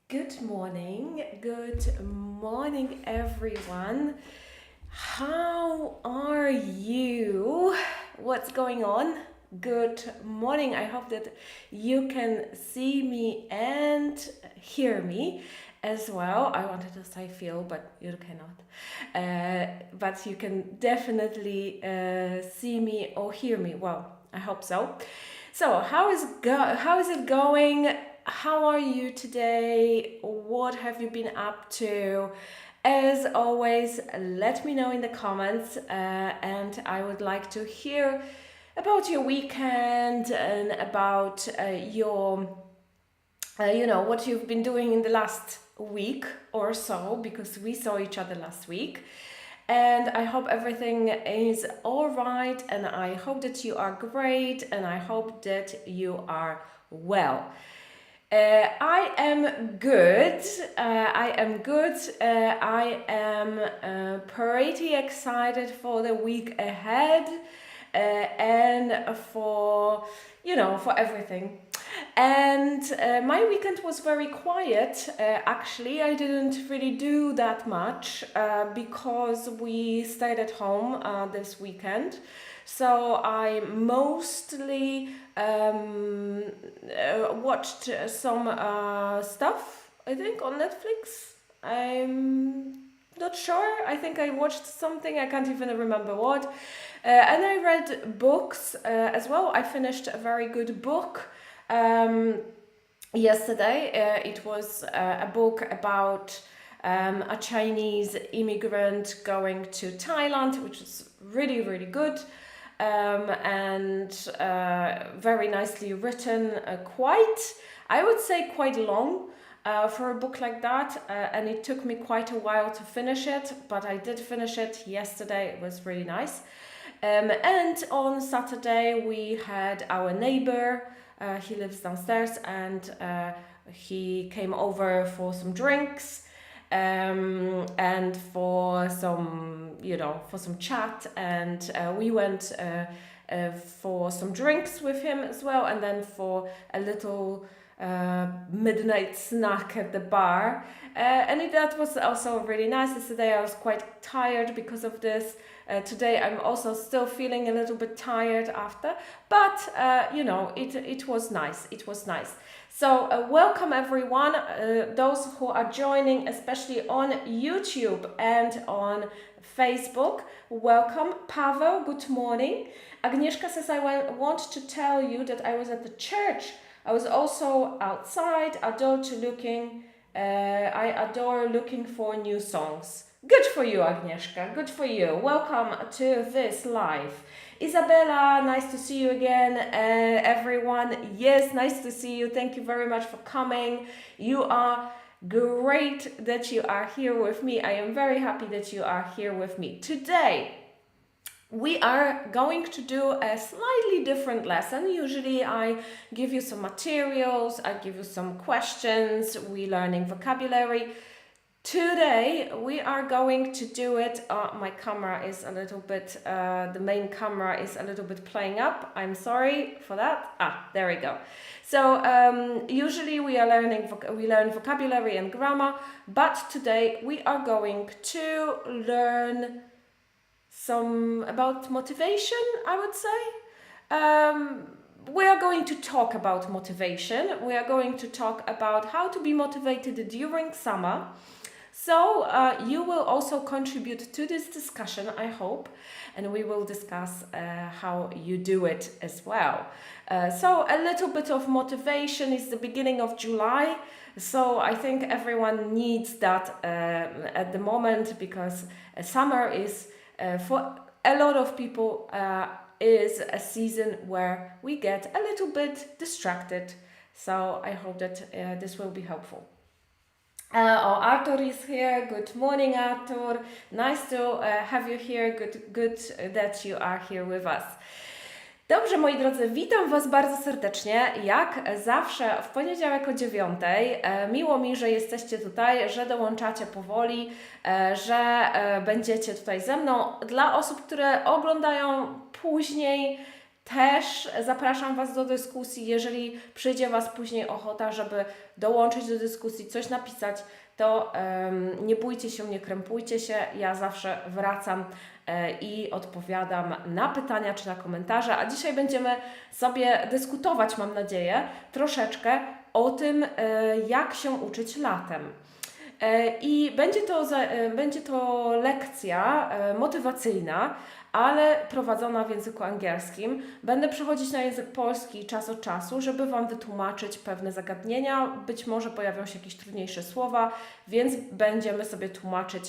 Good morning, everyone. How are you? What's going on? Good morning. I hope that you can see me and hear me as well. I wanted to say feel, but you cannot. But you can definitely see me or hear me. Well, I hope so. So, how is it going? How are you today? What have you been up to? As always, let me know in the comments, and I would like to hear about your weekend and about what you've been doing in the last week or so, because we saw each other last week. And I hope everything is all right, and I hope that you are great, and I hope that you are well. I am good. I am good. I am pretty excited for the week ahead and for everything. And my weekend was very quiet. Actually, I didn't really do that much because we stayed at home this weekend. So I mostly watched some stuff, I think, on Netflix. I'm not sure. I think I watched something, I can't even remember what. And I read books as well. I finished a very good book yesterday. It was a book about a Chinese immigrant going to Thailand, which is really, really good. And very nicely written, I would say quite long for a book like that, and it took me quite a while to finish it, but I did finish it yesterday. It was really nice. And on Saturday we had our neighbor, he lives downstairs, and he came over for some drinks and for some chat, and we went for some drinks with him as well, and then for a little midnight snack at the bar, that was also really nice. Yesterday I was quite tired because of this. Today I'm also still feeling a little bit tired after, but it was nice. It was nice. So welcome everyone, those who are joining, especially on YouTube and on Facebook. Welcome. Pavel, good morning. Agnieszka says, I want to tell you that I was at the church. I was also outside. I adore looking for new songs. Good for you, Agnieszka. Good for you. Welcome to this live. Isabella, nice to see you again. Everyone, yes, nice to see you. Thank you very much for coming. You are great that you are here with me. I am very happy that you are here with me. Today, we are going to do a slightly different lesson. Usually I give you some materials, I give you some questions, we learning vocabulary. Today we are going to do it. My camera is a little bit, the main camera is a little bit playing up. I'm sorry for that. There we go. So usually we learn vocabulary and grammar, but today we are going to learn some about motivation, I would say. We are going to talk about motivation. We are going to talk about how to be motivated during summer. So you will also contribute to this discussion, I hope, and we will discuss how you do it as well. So a little bit of motivation. Is the beginning of July, so I think everyone needs that at the moment, because summer is for a lot of people is a season where we get a little bit distracted. So I hope that this will be helpful. Arthur is here. Good morning, Arthur. Nice to have you here. Good that you are here with us. Dobrze, moi drodzy, witam Was bardzo serdecznie, jak zawsze w poniedziałek o 9:00. Miło mi, że jesteście tutaj, że dołączacie powoli, że będziecie tutaj ze mną. Dla osób, które oglądają później, Też zapraszam Was do dyskusji, jeżeli przyjdzie Was później ochota, żeby dołączyć do dyskusji, coś napisać, to nie bójcie się, nie krępujcie się, ja zawsze wracam i odpowiadam na pytania czy na komentarze, a dzisiaj będziemy sobie dyskutować, mam nadzieję, troszeczkę o tym, jak się uczyć latem. I będzie to lekcja motywacyjna, ale prowadzona w języku angielskim. Będę przechodzić na język polski czas od czasu, żeby Wam wytłumaczyć pewne zagadnienia. Być może pojawią się jakieś trudniejsze słowa, więc będziemy sobie tłumaczyć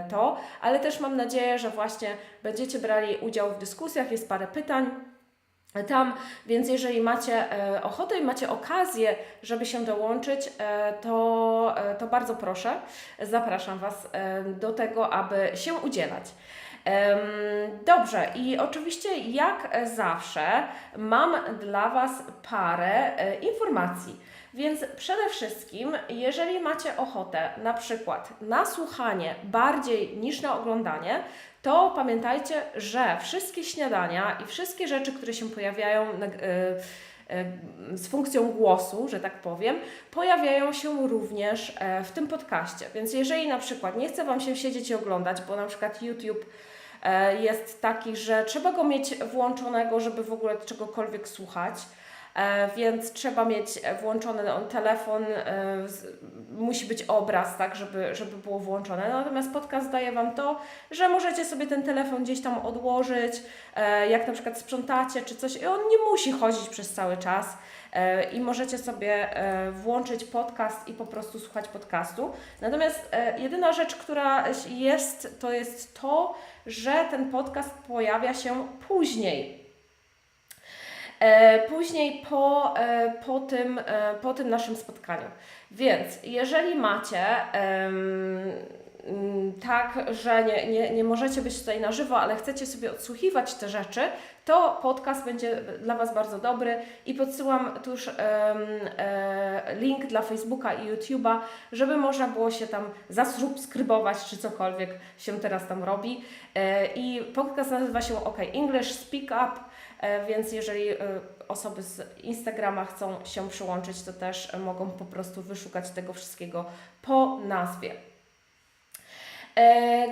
to, ale też mam nadzieję, że właśnie będziecie brali udział w dyskusjach, jest parę pytań tam, więc jeżeli macie ochotę i macie okazję, żeby się dołączyć, to bardzo proszę, zapraszam Was do tego, aby się udzielać. Dobrze, i oczywiście jak zawsze mam dla Was parę informacji. Więc przede wszystkim, jeżeli macie ochotę na przykład na słuchanie bardziej niż na oglądanie, to pamiętajcie, że wszystkie śniadania i wszystkie rzeczy, które się pojawiają z funkcją głosu, że tak powiem, pojawiają się również w tym podcaście. Więc jeżeli na przykład nie chce Wam się siedzieć i oglądać, bo na przykład YouTube jest taki, że trzeba go mieć włączonego, żeby w ogóle czegokolwiek słuchać, więc trzeba mieć włączony telefon, musi być obraz, tak, żeby było włączone. Natomiast podcast daje Wam to, że możecie sobie ten telefon gdzieś tam odłożyć, jak na przykład sprzątacie czy coś i on nie musi chodzić przez cały czas i możecie sobie włączyć podcast i po prostu słuchać podcastu. Natomiast jedyna rzecz, która jest, to jest to, że ten podcast pojawia się później. Później po tym naszym spotkaniu. Więc jeżeli macie tak, że nie możecie być tutaj na żywo, ale chcecie sobie odsłuchiwać te rzeczy, to podcast będzie dla Was bardzo dobry i podsyłam tuż link dla Facebooka i YouTube'a, żeby można było się tam zasubskrybować, czy cokolwiek się teraz tam robi. I podcast nazywa się OK English Speak Up, więc jeżeli osoby z Instagrama chcą się przyłączyć, to też mogą po prostu wyszukać tego wszystkiego po nazwie.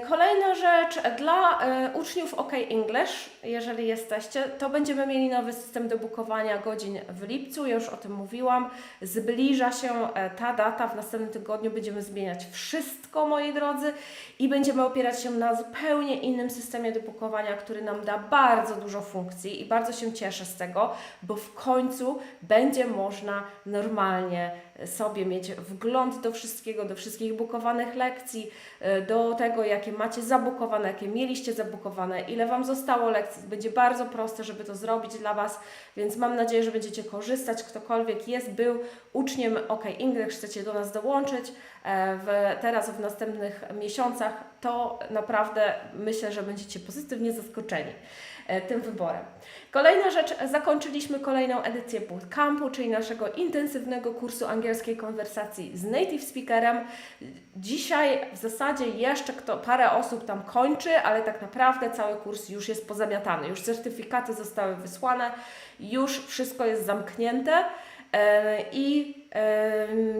Kolejna rzecz dla uczniów OK English, jeżeli jesteście, to będziemy mieli nowy system do bukowania godzin w lipcu, ja już o tym mówiłam, zbliża się ta data, w następnym tygodniu będziemy zmieniać wszystko, moi drodzy, i będziemy opierać się na zupełnie innym systemie do bukowania, który nam da bardzo dużo funkcji i bardzo się cieszę z tego, bo w końcu będzie można normalnie sobie mieć wgląd do wszystkiego, do wszystkich bukowanych lekcji, do tego, jakie macie zabukowane, jakie mieliście zabukowane, ile Wam zostało lekcji. Będzie bardzo proste, żeby to zrobić dla Was, więc mam nadzieję, że będziecie korzystać. Ktokolwiek był uczniem OK English, chcecie do nas dołączyć teraz w następnych miesiącach, to naprawdę myślę, że będziecie pozytywnie zaskoczeni tym wyborem. Kolejna rzecz, zakończyliśmy kolejną edycję Bootcampu, czyli naszego intensywnego kursu angielskiej konwersacji z native speakerem. Dzisiaj w zasadzie jeszcze parę osób tam kończy, ale tak naprawdę cały kurs już jest pozamiatany, już certyfikaty zostały wysłane, już wszystko jest zamknięte. I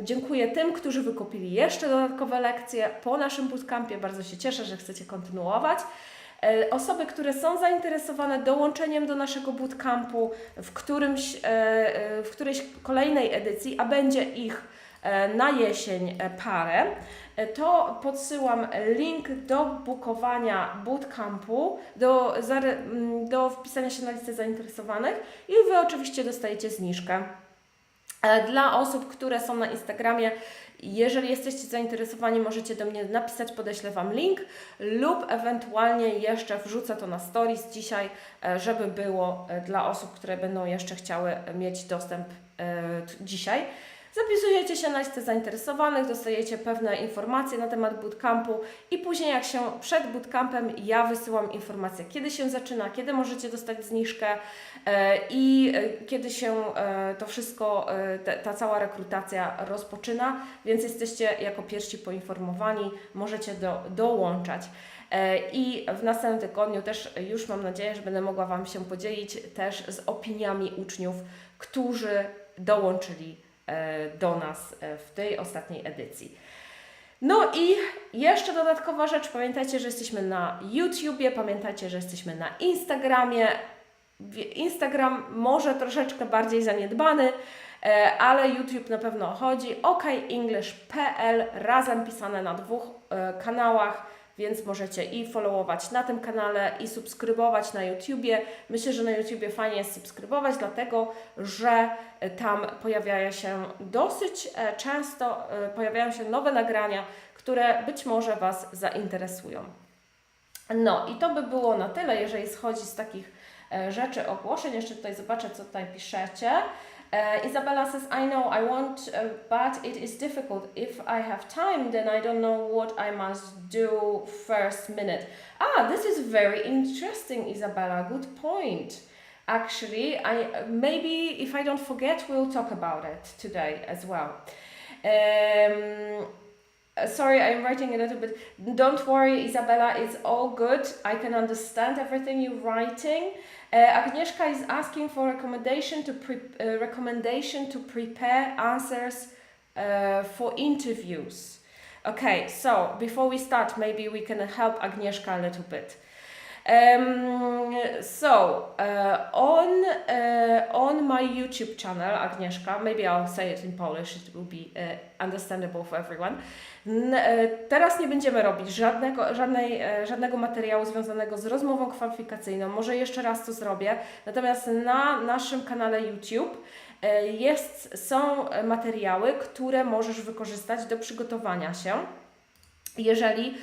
dziękuję tym, którzy wykupili jeszcze dodatkowe lekcje po naszym bootcampie. Bardzo się cieszę, że chcecie kontynuować. Osoby, które są zainteresowane dołączeniem do naszego bootcampu w którejś kolejnej edycji, a będzie ich na jesień parę, to podsyłam link do bukowania bootcampu, do wpisania się na listę zainteresowanych i Wy oczywiście dostajecie zniżkę. Dla osób, które są na Instagramie, jeżeli jesteście zainteresowani, możecie do mnie napisać, podeślę Wam link lub ewentualnie jeszcze wrzucę to na stories dzisiaj, żeby było dla osób, które będą jeszcze chciały mieć dostęp dzisiaj. Zapisujecie się na listę zainteresowanych, dostajecie pewne informacje na temat bootcampu i później jak się przed bootcampem ja wysyłam informacje, kiedy się zaczyna, kiedy możecie dostać zniżkę i kiedy się to wszystko, ta cała rekrutacja rozpoczyna, więc jesteście jako pierwsi poinformowani, możecie dołączać. I w następnym tygodniu też już mam nadzieję, że będę mogła Wam się podzielić też z opiniami uczniów, którzy dołączyli do nas w tej ostatniej edycji. No i jeszcze dodatkowa rzecz, pamiętajcie, że jesteśmy na YouTubie, pamiętajcie, że jesteśmy na Instagramie. Instagram może troszeczkę bardziej zaniedbany, ale YouTube na pewno chodzi. OKEnglish.pl razem pisane na 2 kanałach, więc możecie i followować na tym kanale i subskrybować na YouTubie. Myślę, że na YouTubie fajnie jest subskrybować, dlatego że tam pojawiają się dosyć często nowe nagrania, które być może Was zainteresują. No i to by było na tyle, jeżeli schodzi z takich rzeczy, ogłoszeń. Jeszcze tutaj zobaczę, co tutaj piszecie. Isabella says, I know I want, but it is difficult. If I have time, then I don't know what I must do first minute. This is very interesting, Isabella. Good point. Actually, maybe if I don't forget, we'll talk about it today as well. Sorry, I'm writing a little bit. Don't worry, Isabella, it's all good. I can understand everything you're writing. Agnieszka is asking for recommendation to prepare answers for interviews. Okay, so before we start, maybe we can help Agnieszka a little bit. On my YouTube channel, Agnieszka, maybe I'll say it in Polish, it will be understandable for everyone. Teraz nie będziemy robić żadnego materiału związanego z rozmową kwalifikacyjną, może jeszcze raz to zrobię, natomiast na naszym kanale YouTube są materiały, które możesz wykorzystać do przygotowania się. Jeżeli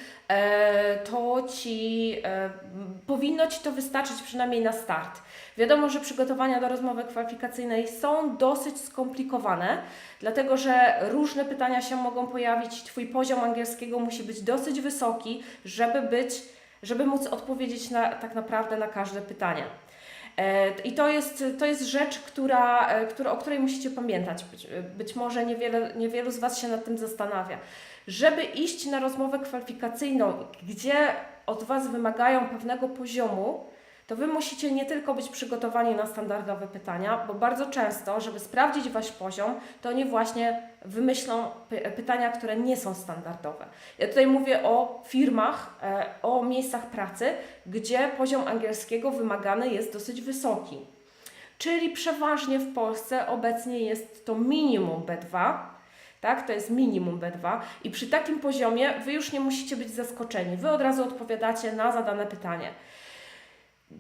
powinno Ci to wystarczyć przynajmniej na start. Wiadomo, że przygotowania do rozmowy kwalifikacyjnej są dosyć skomplikowane, dlatego że różne pytania się mogą pojawić. Twój poziom angielskiego musi być dosyć wysoki, żeby móc odpowiedzieć tak naprawdę na każde pytanie. I to jest rzecz, o której musicie pamiętać. Być może niewielu z Was się nad tym zastanawia. Żeby iść na rozmowę kwalifikacyjną, gdzie od Was wymagają pewnego poziomu, to Wy musicie nie tylko być przygotowani na standardowe pytania, bo bardzo często, żeby sprawdzić Wasz poziom, to oni właśnie wymyślą pytania, które nie są standardowe. Ja tutaj mówię o firmach, o miejscach pracy, gdzie poziom angielskiego wymagany jest dosyć wysoki. Czyli przeważnie w Polsce obecnie jest to minimum B2, tak? To jest minimum B2 i przy takim poziomie Wy już nie musicie być zaskoczeni. Wy od razu odpowiadacie na zadane pytanie.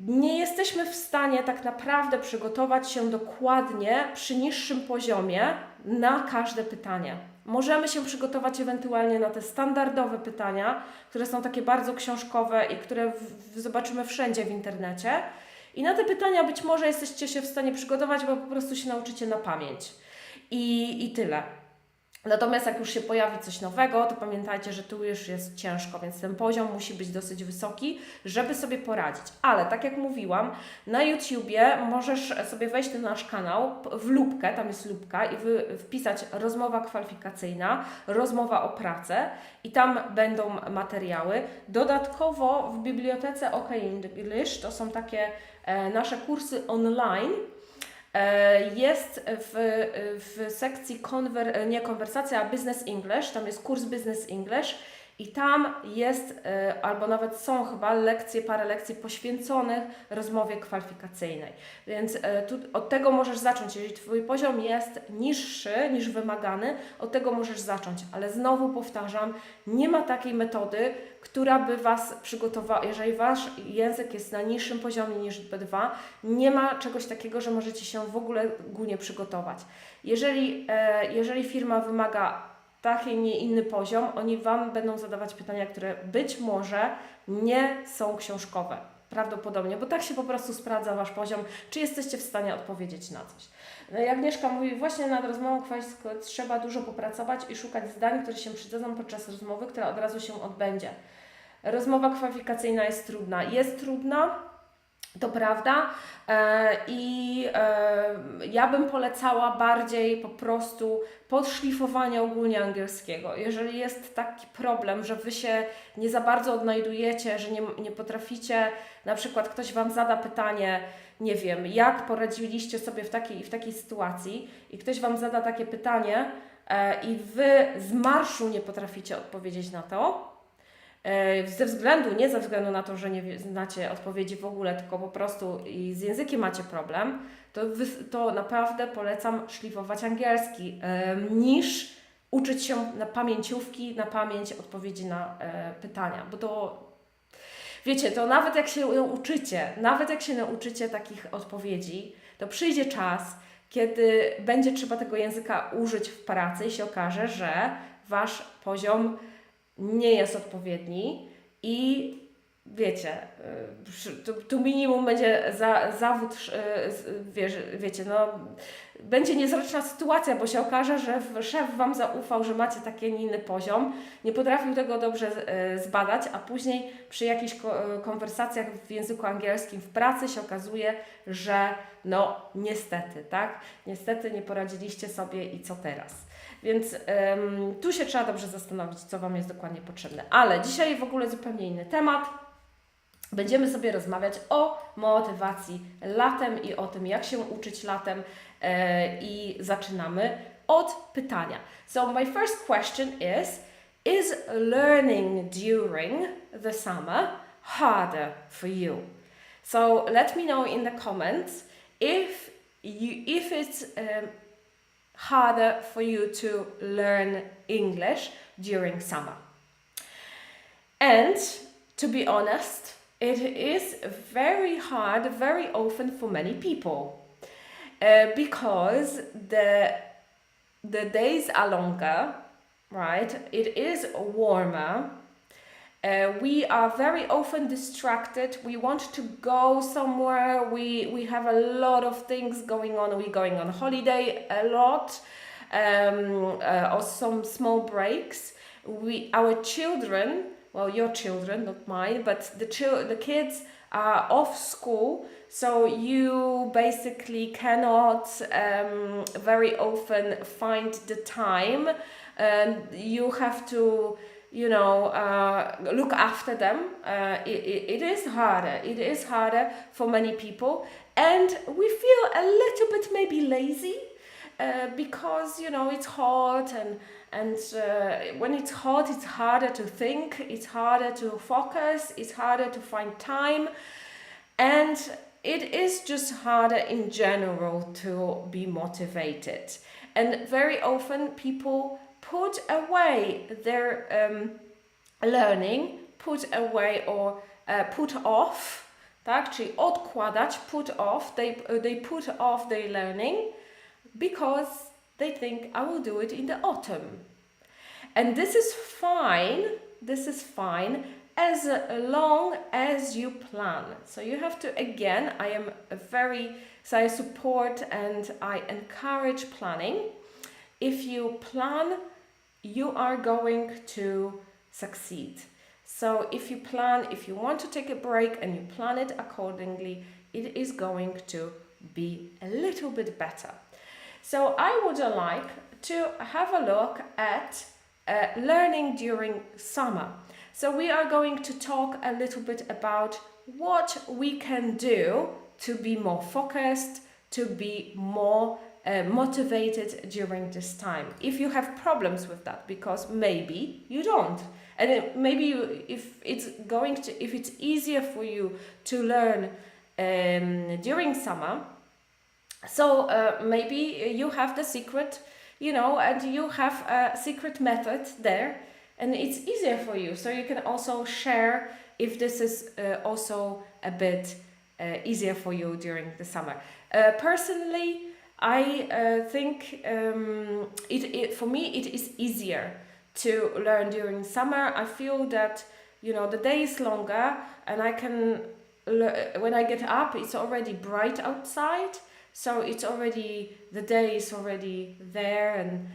Nie jesteśmy w stanie tak naprawdę przygotować się dokładnie przy niższym poziomie na każde pytanie. Możemy się przygotować ewentualnie na te standardowe pytania, które są takie bardzo książkowe i które zobaczymy wszędzie w internecie. I na te pytania być może jesteście się w stanie przygotować, bo po prostu się nauczycie na pamięć. I tyle. Natomiast jak już się pojawi coś nowego, to pamiętajcie, że tu już jest ciężko, więc ten poziom musi być dosyć wysoki, żeby sobie poradzić. Ale tak jak mówiłam, na YouTubie możesz sobie wejść na nasz kanał w lupkę, tam jest lupka i wpisać rozmowa kwalifikacyjna, rozmowa o pracę i tam będą materiały. Dodatkowo w bibliotece OK English, to są takie nasze kursy online, jest w sekcji nie konwersacja, a Business English, tam jest kurs Business English i tam jest, albo nawet są chyba parę lekcji poświęconych rozmowie kwalifikacyjnej. Więc od tego możesz zacząć. Jeżeli Twój poziom jest niższy niż wymagany, od tego możesz zacząć. Ale znowu powtarzam, nie ma takiej metody, która by Was przygotowała. Jeżeli Wasz język jest na niższym poziomie niż B2, nie ma czegoś takiego, że możecie się w ogóle ogólnie przygotować. Jeżeli firma wymaga taki, nie inny poziom, oni Wam będą zadawać pytania, które być może nie są książkowe. Prawdopodobnie, bo tak się po prostu sprawdza Wasz poziom, czy jesteście w stanie odpowiedzieć na coś. Jak Agnieszka mówi, właśnie nad rozmową kwalifikacyjną trzeba dużo popracować i szukać zdań, które się przydadzą podczas rozmowy, która od razu się odbędzie. Rozmowa kwalifikacyjna jest trudna. Jest trudna, To prawda. Ja bym polecała bardziej po prostu podszlifowanie ogólnie angielskiego. Jeżeli jest taki problem, że Wy się nie za bardzo odnajdujecie, że nie potraficie, na przykład ktoś Wam zada pytanie, nie wiem, jak poradziliście sobie w takiej sytuacji i ktoś Wam zada takie pytanie i Wy z marszu nie potraficie odpowiedzieć na to, nie ze względu na to, że nie znacie odpowiedzi w ogóle, tylko po prostu i z językiem macie problem, to naprawdę polecam szlifować angielski, niż uczyć się na pamięciówki, na pamięć odpowiedzi na pytania, bo to wiecie, to nawet jak się nauczycie takich odpowiedzi, to przyjdzie czas, kiedy będzie trzeba tego języka użyć w pracy i się okaże, że Wasz poziom nie jest odpowiedni i wiecie, tu minimum będzie zawód, wiecie, no będzie niezręczna sytuacja, bo się okaże, że szef Wam zaufał, że macie taki, a nie inny poziom, nie potrafił tego dobrze zbadać, a później przy jakichś konwersacjach w języku angielskim w pracy się okazuje, że no niestety, tak? Niestety nie poradziliście sobie i co teraz? Więc tu się trzeba dobrze zastanowić, co Wam jest dokładnie potrzebne. Ale dzisiaj w ogóle zupełnie inny temat. Będziemy sobie rozmawiać o motywacji latem i o tym, jak się uczyć latem i zaczynamy od pytania. So my first question is learning during the summer harder for you? So let me know in the comments if it's harder for you to learn English during summer. And to be honest, it is very hard, very often for many people, because the days are longer, right? It is warmer. We are very often distracted. We want to go somewhere. We have a lot of things going on. We're going on holiday a lot, or some small breaks. Our children, well, your children, not mine, but the kids are off school, so you basically cannot very often find the time, and you have to look after them. It is harder. It is harder for many people, and we feel a little bit maybe lazy because it's hot, and when it's hot, it's harder to think, it's harder to focus, it's harder to find time, and it is just harder in general to be motivated. And very often people put away their learning, put away or put off, tak? Czyli odkładać, put off, they put off their learning because they think I will do it in the autumn. And this is fine as long as you plan. So you have to, again, I support and I encourage planning. If you plan, you are going to succeed. So if you want to take a break and you plan it accordingly, it is going to be a little bit better. So I would like to have a look at learning during summer. So we are going to talk a little bit about what we can do to be more focused, to be more motivated during this time. If you have problems with that, because maybe you don't, and if it's easier for you to learn during summer, so maybe you have the secret, and you have a secret method there, and it's easier for you. So you can also share if this is also a bit easier for you during the summer. Personally, I think for me it is easier to learn during summer. I feel that the day is longer, and I can when I get up, it's already bright outside, so the day is already there, and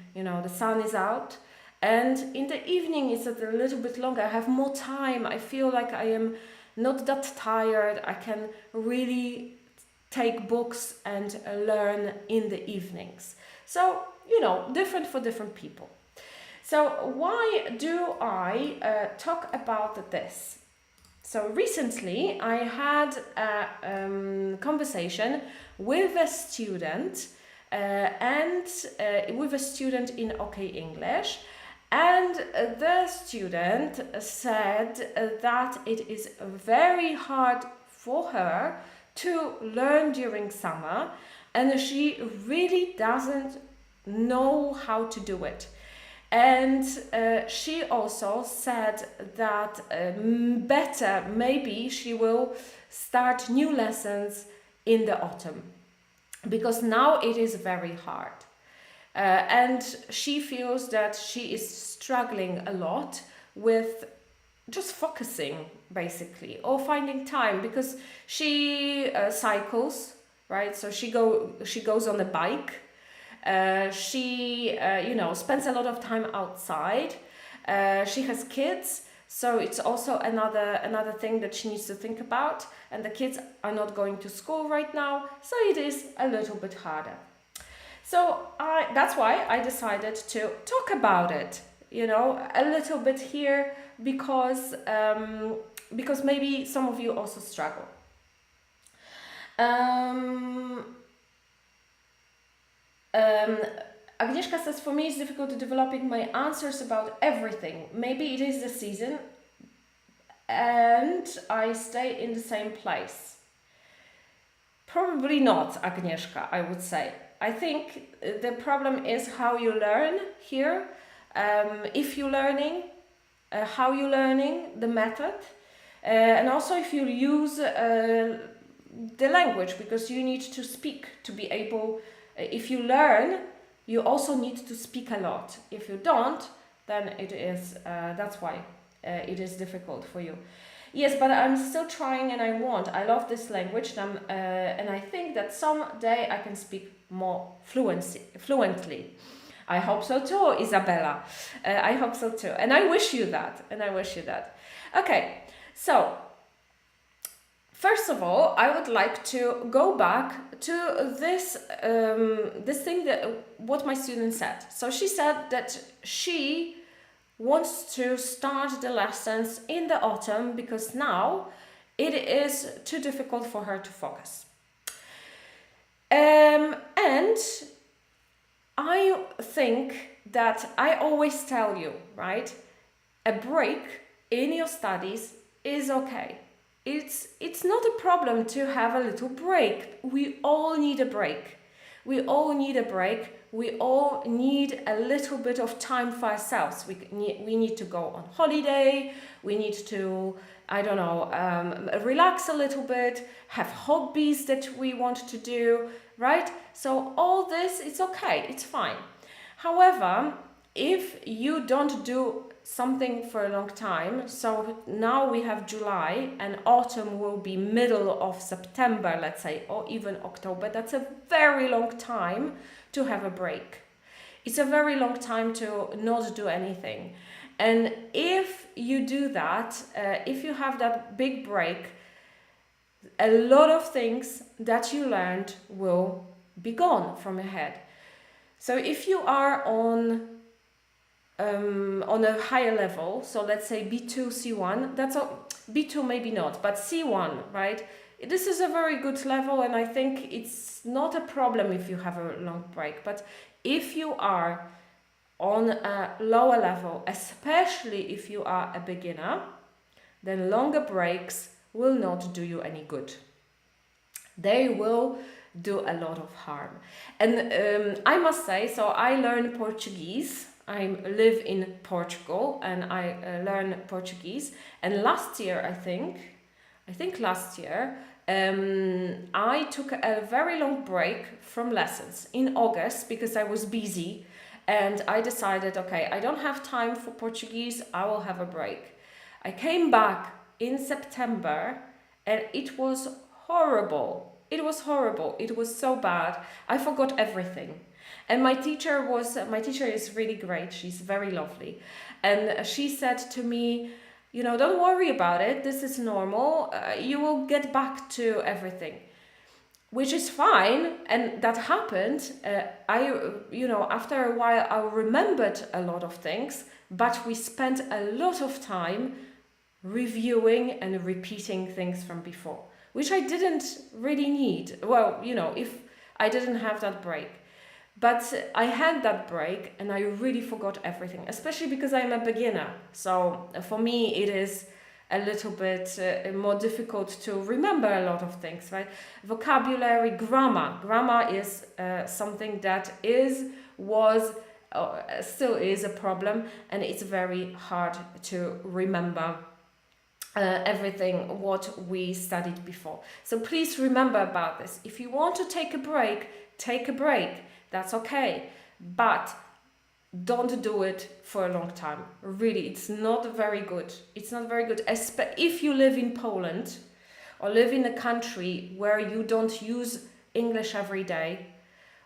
the sun is out. And in the evening it's a little bit longer. I have more time. I feel like I am not that tired. I can really take books and learn in the evenings. So, different for different people. So why do I talk about this? So recently I had a conversation with a student and with a student in OK English, and the student said that it is very hard for her to learn during summer, and she really doesn't know how to do it. And she also said that better maybe she will start new lessons in the autumn, because now it is very hard. And she feels that she is struggling a lot with just focusing, basically, or finding time, because she cycles, right? So she goes on a bike. She spends a lot of time outside. She has kids, so it's also another thing that she needs to think about. And the kids are not going to school right now, so it is a little bit harder. So that's why I decided to talk about it, a little bit here, because maybe some of you also struggle. Agnieszka says, for me it's difficult developing my answers about everything. Maybe it is the season and I stay in the same place. Probably not, Agnieszka, I would say. I think the problem is how you learn here. If you're learning, how you're learning, the method, and also if you use the language, because you need to speak to be able. If you learn, you also need to speak a lot. If you don't, then it is. That's why it is difficult for you. Yes, but I'm still trying, and I love this language, and I think that someday I can speak more fluently. I hope so too, Isabella. I hope so too, and I wish you that. Okay, so first of all, I would like to go back to this thing what my student said. So she said that she wants to start the lessons in the autumn because now it is too difficult for her to focus. And I think that I always tell you, right? A break in your studies is okay. It's not a problem to have a little break. We all need a break. We all need a little bit of time for ourselves. We need to go on holiday. We need to, relax a little bit, have hobbies that we want to do, right? So all this, it's okay, it's fine. However, if you don't do something for a long time, so now we have July and autumn will be middle of September, let's say, or even October, that's a very long time to have a break. It's a very long time to not do anything. And if you do that, if you have that big break, a lot of things that you learned will be gone from your head. So if you are on a higher level, so let's say B2, C1, that's all, B2 maybe not, but C1, right? This is a very good level, and I think it's not a problem if you have a long break. But if you are on a lower level, especially if you are a beginner, then longer breaks will not do you any good. They will do a lot of harm. And I must say, so I learn Portuguese. I live in Portugal and I learn Portuguese. And last year, I think last year, I took a very long break from lessons in August because I was busy, and I decided, okay, I don't have time for Portuguese, I will have a break. I came back in September and it was horrible. It was horrible. It was so bad. I forgot everything. And my teacher is really great. She's very lovely. And she said to me, Don't worry about it. This is normal. You will get back to everything, which is fine. And that happened. After a while, I remembered a lot of things, but we spent a lot of time reviewing and repeating things from before, which I didn't really need. Well, if I didn't have that break. But I had that break and I really forgot everything, especially because I'm a beginner. So for me, it is a little bit more difficult to remember a lot of things, right? Vocabulary, grammar. Grammar is something that still is a problem, and it's very hard to remember everything what we studied before. So please remember about this. If you want to take a break, take a break. That's okay. But don't do it for a long time. Really, it's not very good. It's not very good. If you live in Poland or live in a country where you don't use English every day,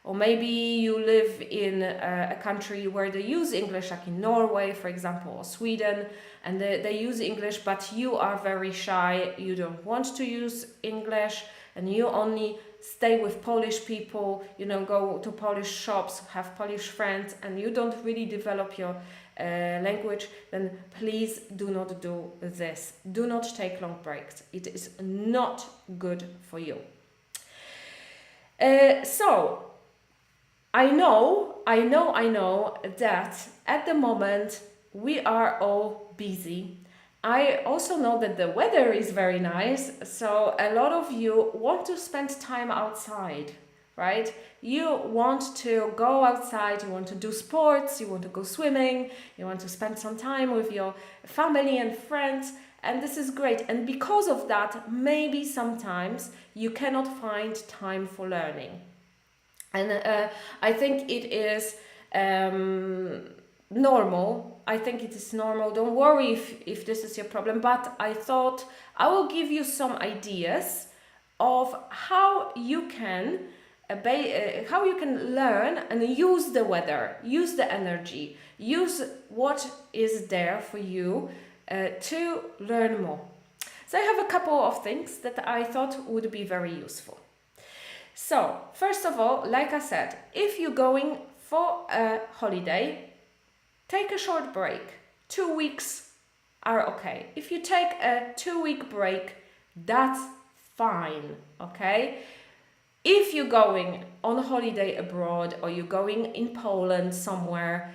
or maybe you live in a country where they use English, like in Norway, for example, or Sweden, and they use English, but you are very shy, you don't want to use English, and you only stay with Polish people, go to Polish shops, have Polish friends, and you don't really develop your language, then please do not do this. Do not take long breaks. It is not good for you. So, I know that at the moment we are all busy. I also know that the weather is very nice, so a lot of you want to spend time outside, right? You want to go outside, you want to do sports, you want to go swimming, you want to spend some time with your family and friends, and this is great. And because of that, maybe sometimes you cannot find time for learning. And I think it is normal. I think it is normal. Don't worry if this is your problem. But I thought I will give you some ideas of how you can learn and use the weather, use the energy, use what is there for you to learn more. So I have a couple of things that I thought would be very useful. So, first of all, like I said, if you're going for a holiday, take a short break. 2 weeks are okay. If you take a 2-week break, that's fine, okay? If you're going on holiday abroad or you're going in Poland somewhere,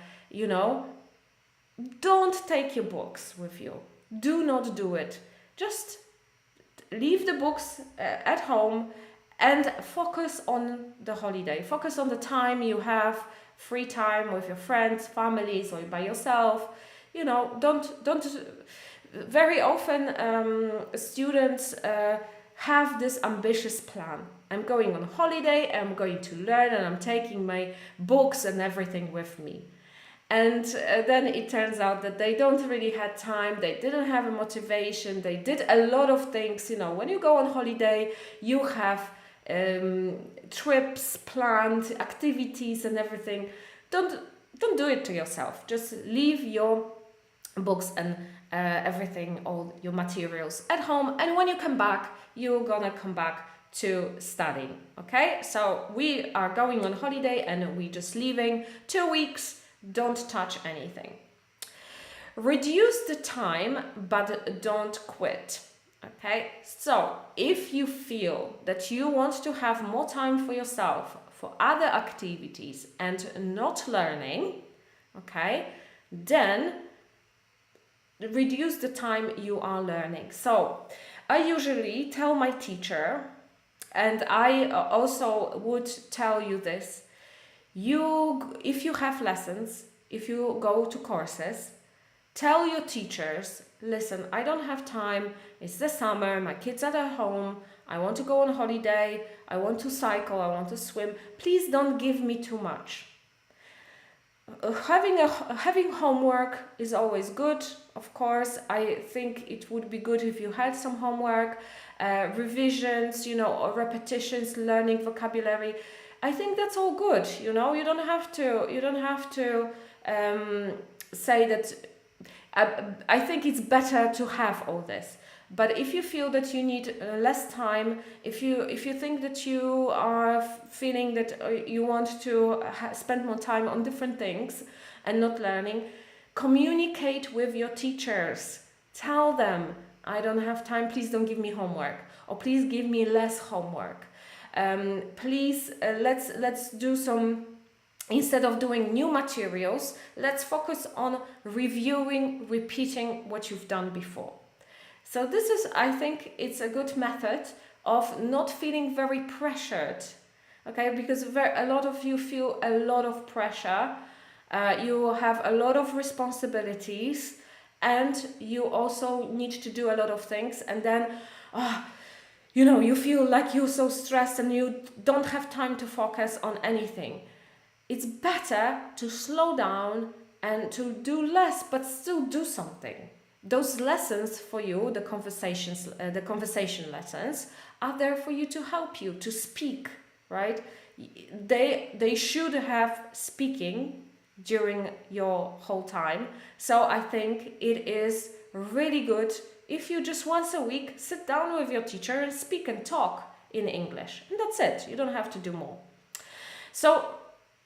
don't take your books with you. Do not do it. Just leave the books at home and focus on the holiday. Focus on the time you have, free time with your friends, families, or by yourself. Don't. Very often, students have this ambitious plan. I'm going on holiday, I'm going to learn, and I'm taking my books and everything with me. And then it turns out that they don't really have time, they didn't have a motivation, they did a lot of things. When you go on holiday, you have trips planned, activities and everything. Don't do it to yourself. Just leave your books and everything, all your materials at home, and when you come back, you're gonna come back to studying. Okay, so we are going on holiday and we're just leaving 2 weeks. Don't touch anything. Reduce the time, but don't quit. Okay, so if you feel that you want to have more time for yourself, for other activities and not learning, okay, then reduce the time you are learning. So I usually tell my teacher, and I also would tell you this, if you have lessons, if you go to courses, tell your teachers, listen, I don't have time, it's the summer, my kids are at home, I want to go on holiday, I want to cycle, I want to swim, please don't give me too much. Having homework is always good, of course. I think it would be good if you had some homework, revisions, or repetitions, learning vocabulary. I think that's all good. You don't have to say that. I think it's better to have all this. But if you feel that you need less time, if you think that you are feeling that you want to spend more time on different things and not learning, communicate with your teachers. Tell them, I don't have time, please don't give me homework, or please give me less homework. Please, let's do some, instead of doing new materials, let's focus on reviewing, repeating what you've done before. So this is, I think, it's a good method of not feeling very pressured, okay? Because a lot of you feel a lot of pressure, you have a lot of responsibilities, and you also need to do a lot of things, and then, you feel like you're so stressed and you don't have time to focus on anything. It's better to slow down and to do less, but still do something. Those lessons for you, the conversation lessons, are there for you to help you to speak, right? They should have speaking during your whole time. So I think it is really good if you just once a week sit down with your teacher and speak and talk in English. And that's it. You don't have to do more. So,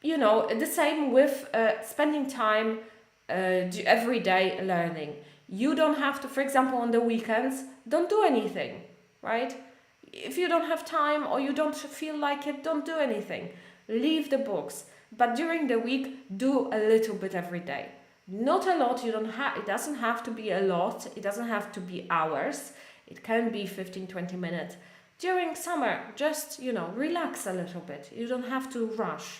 the same with spending time every day learning. You don't have to, for example, on the weekends, don't do anything, right? If you don't have time or you don't feel like it, don't do anything. Leave the books. But during the week, do a little bit every day. Not a lot. It doesn't have to be a lot. It doesn't have to be hours. It can be 15-20 minutes. During summer, just, relax a little bit. You don't have to rush.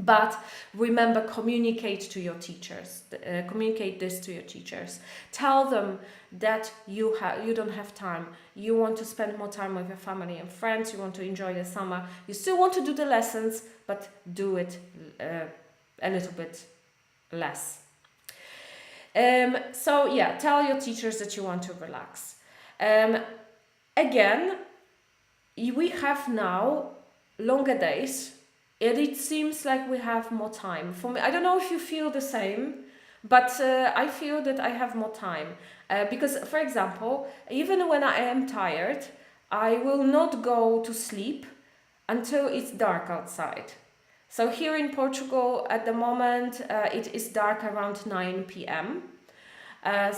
But remember, communicate to your teachers. Communicate this to your teachers. Tell them that you don't have time. You want to spend more time with your family and friends. You want to enjoy the summer. You still want to do the lessons, but do it a little bit less. Tell your teachers that you want to relax. Again, we have now longer days. It seems like we have more time. For me, I don't know if you feel the same, but I feel that I have more time. Because, for example, even when I am tired, I will not go to sleep until it's dark outside. So here in Portugal, at the moment, it is dark around 9 p.m. And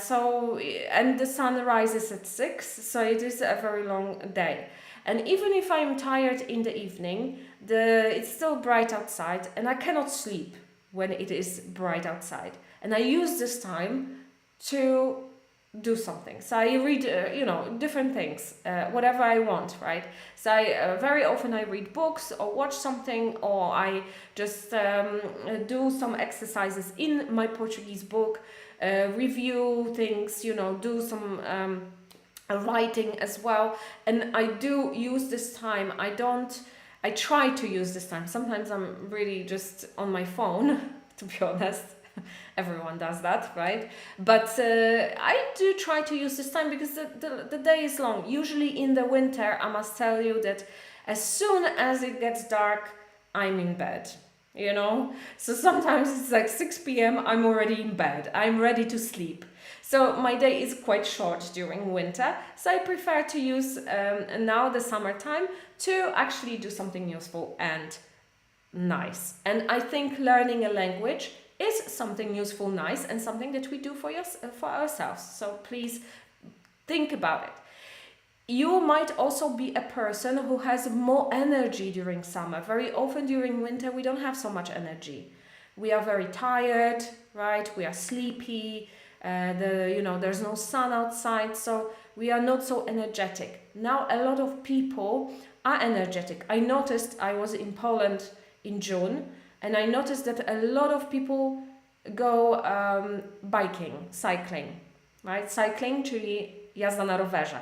the sun rises at 6, so it is a very long day. And even if I'm tired in the evening, it's still bright outside, and I cannot sleep when it is bright outside. And I use this time to do something. So I read, different things, whatever I want, right? So very often I read books or watch something, or I just do some exercises in my Portuguese book, review things, do some writing as well. And I do use this time. I try to use this time. Sometimes I'm really just on my phone, to be honest. Everyone does that, right? But I do try to use this time because the day is long. Usually in the winter, I must tell you that as soon as it gets dark, I'm in bed, So sometimes it's like 6 p.m., I'm already in bed. I'm ready to sleep. So my day is quite short during winter. So I prefer to use now the summertime to actually do something useful and nice. And I think learning a language is something useful, nice, and something that we do for ourselves. So please think about it. You might also be a person who has more energy during summer. Very often during winter, we don't have so much energy. We are very tired, right? We are sleepy. There's no sun outside, so we are not so energetic. Now, a lot of people are energetic. I noticed, I was in Poland in June, and I noticed that a lot of people go cycling, right? Cycling, czyli jazda na rowerze.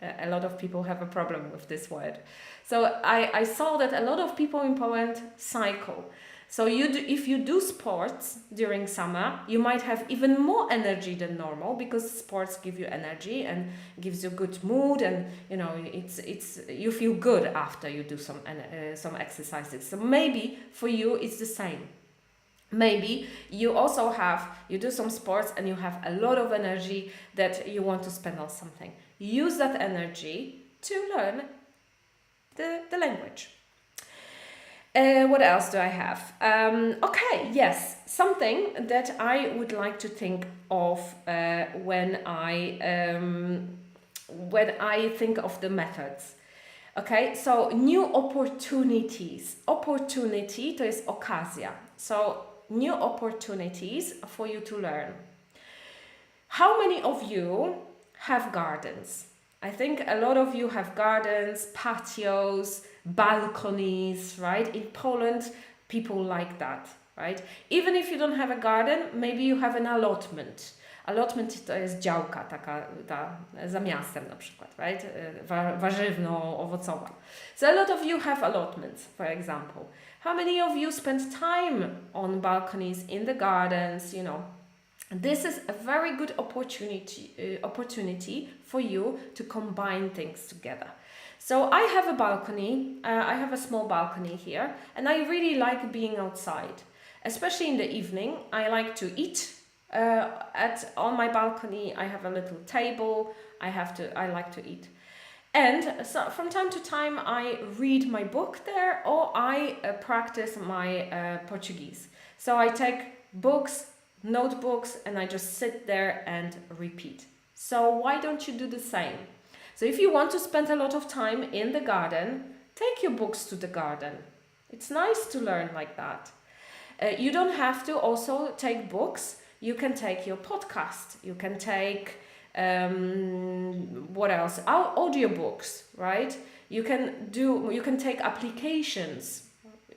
A lot of people have a problem with this word. So I saw that a lot of people in Poland cycle. So if you do sports during summer, you might have even more energy than normal, because sports give you energy and gives you good mood, and you feel good after you do some exercises. So maybe for you it's the same. Maybe you do some sports and you have a lot of energy that you want to spend on something. Use that energy to learn the language. What else do I have? Okay, yes, something that I would like to think of when I think of the methods. Okay, so new opportunities. Opportunity to jest okazja. So new opportunities for you to learn. How many of you have gardens? I think a lot of you have gardens, patios, balconies, right? In Poland, people like that, right? Even if you don't have a garden, maybe you have an allotment. Allotment to jest działka, taka za miastem na przykład, right? Warzywno-owocowa. So a lot of you have allotments, for example. How many of you spend time on balconies, in the gardens, This is a very good opportunity for you to combine things together. So I have a balcony, I have a small balcony here, and I really like being outside. Especially in the evening, I like to eat. On my balcony, I have a little table. I like to eat. And so from time to time, I read my book there, or I practice my Portuguese. So I take books, notebooks, and I just sit there and repeat. So why don't you do the same? So if you want to spend a lot of time in the garden, take your books to the garden. It's nice to learn like that. You don't have to also take books. You can take your podcast. You can take what else? Audiobooks, right? You can take applications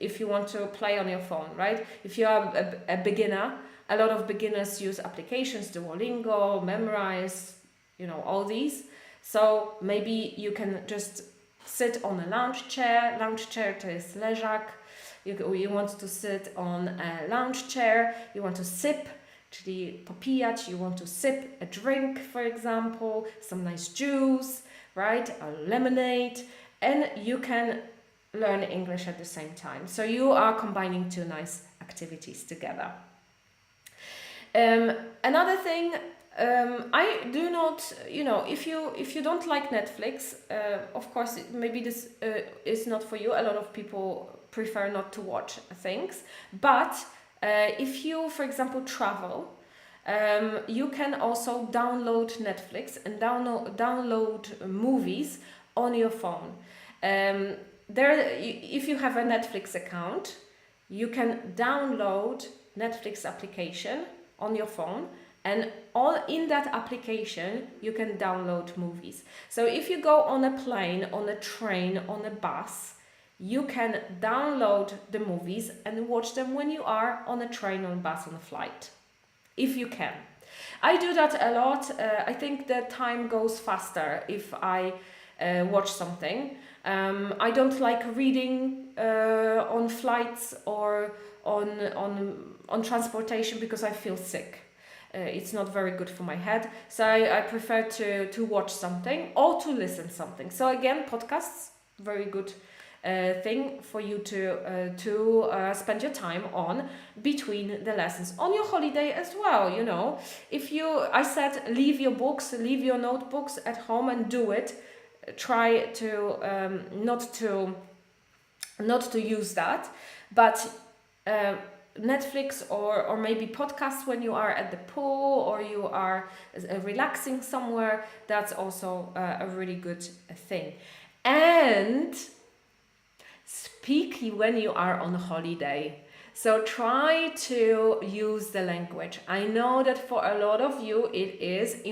if you want to play on your phone, right? If you are a beginner, a lot of beginners use applications, Duolingo, Memrise, all these. So maybe you can just sit on a lounge chair to jest leżak. You want to sit on a lounge chair, you want to sip, czyli popijać, you want to sip a drink, for example, some nice juice, right, a lemonade, and you can learn English at the same time. So you are combining two nice activities together. Another thing, I do not, if you don't like Netflix, of course, maybe this is not for you. A lot of people prefer not to watch things. But if you, for example, travel, you can also download Netflix and download movies on your phone. If you have a Netflix account, you can download Netflix application on your phone, and all in that application you can download movies. So if you go on a plane, on a train, on a bus, you can download the movies and watch them when you are on a train, on a bus, on a flight, if you can. I do that a lot. I think the time goes faster if I watch something. I don't like reading on flights or on transportation because I feel sick. It's not very good for my head. So I prefer to watch something or to listen something. So again, podcasts, very good thing for you to spend your time on between the lessons on your holiday as well. I said leave your books, leave your notebooks at home and do it. Try to not to use that, but Netflix or maybe podcasts when you are at the pool or you are relaxing somewhere, that's also a really good thing. And speak when you are on holiday. So try to use the language. I know that for a lot of you it is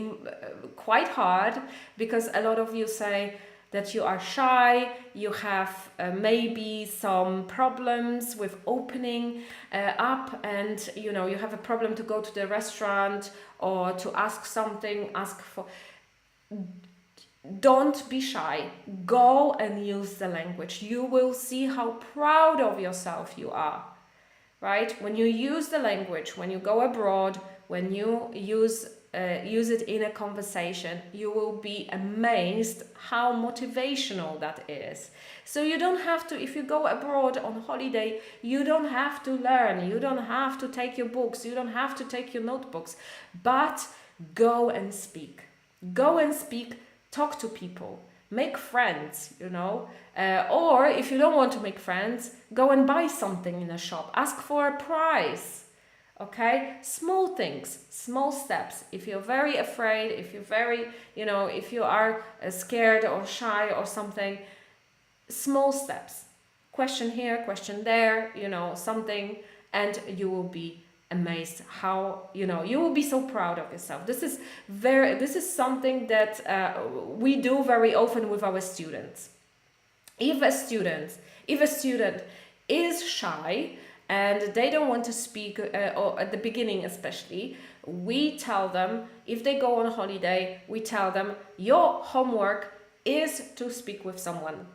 quite hard because a lot of you say that you are shy, you have maybe some problems with opening up, and you have a problem to go to the restaurant or to ask something, Don't be shy. Go and use the language. You will see how proud of yourself you are, right? When you use the language, when you go abroad, when you use use it in a conversation, you will be amazed how motivational that is. So you don't have to, if you go abroad on holiday, you don't have to learn, you don't have to take your books, you don't have to take your notebooks, but go and speak. Go and speak, talk to people, make friends, you know. Or if you don't want to make friends, go and buy something in a shop, ask for a prize. Okay, small things, small steps. If you're very afraid, if you're very, you know, if you are scared or shy or something, small steps. Question here, question there, you know, something, and you will be amazed how, you know, you will be so proud of yourself. This is something that we do very often with our students. If a student is shy and they don't want to speak, or at the beginning especially, we tell them, if they go on holiday, we tell them, your homework is to speak with someone.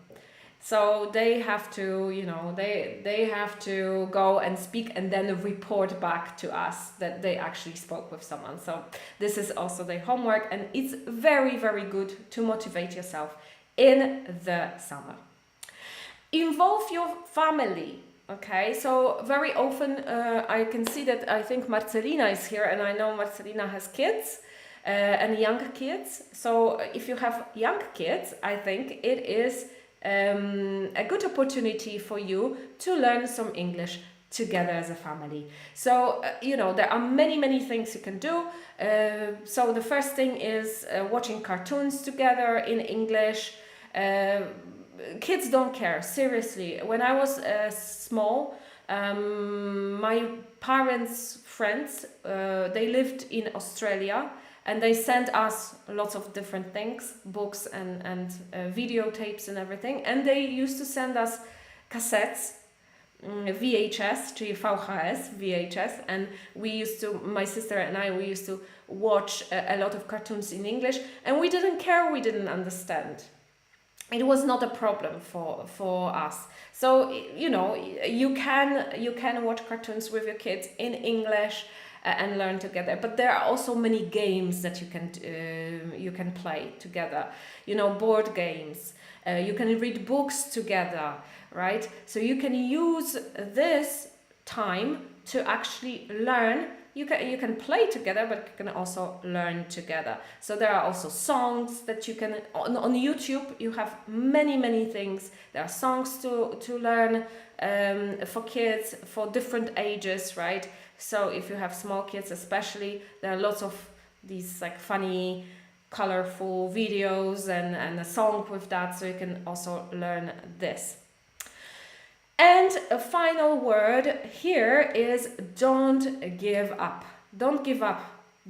So they have to, you know, they have to go and speak and then report back to us that they actually spoke with someone. So this is also their homework, and it's very, very good to motivate yourself in the summer. Involve your family. Okay, so very often I can see that, I think Marcelina is here, and I know Marcelina has kids and young kids. So if you have young kids, I think it is a good opportunity for you to learn some English together as a family. So, you know, there are many things you can do. So the first thing is watching cartoons together in English. Kids don't care, seriously. When I was small, my parents' friends, they lived in Australia, and they sent us lots of different things, books and videotapes and everything, and they used to send us cassettes, VHS, czyli VHS, VHS, and we used to, my sister and I, we used to watch a lot of cartoons in English, and we didn't care, we didn't understand. It was not a problem for us. So, you know, you can watch cartoons with your kids in English and learn together. But there are also many games that you can play together. You know, board games. You can read books together, right? So you can use this time to actually learn. You can play together, but you can also learn together. So there are also songs that you can, on YouTube you have many things. There are songs to learn for kids for different ages, right? So if you have small kids especially, there are lots of these like funny, colorful videos and a song with that, so you can also learn this. And a final word here is don't give up. Don't give up.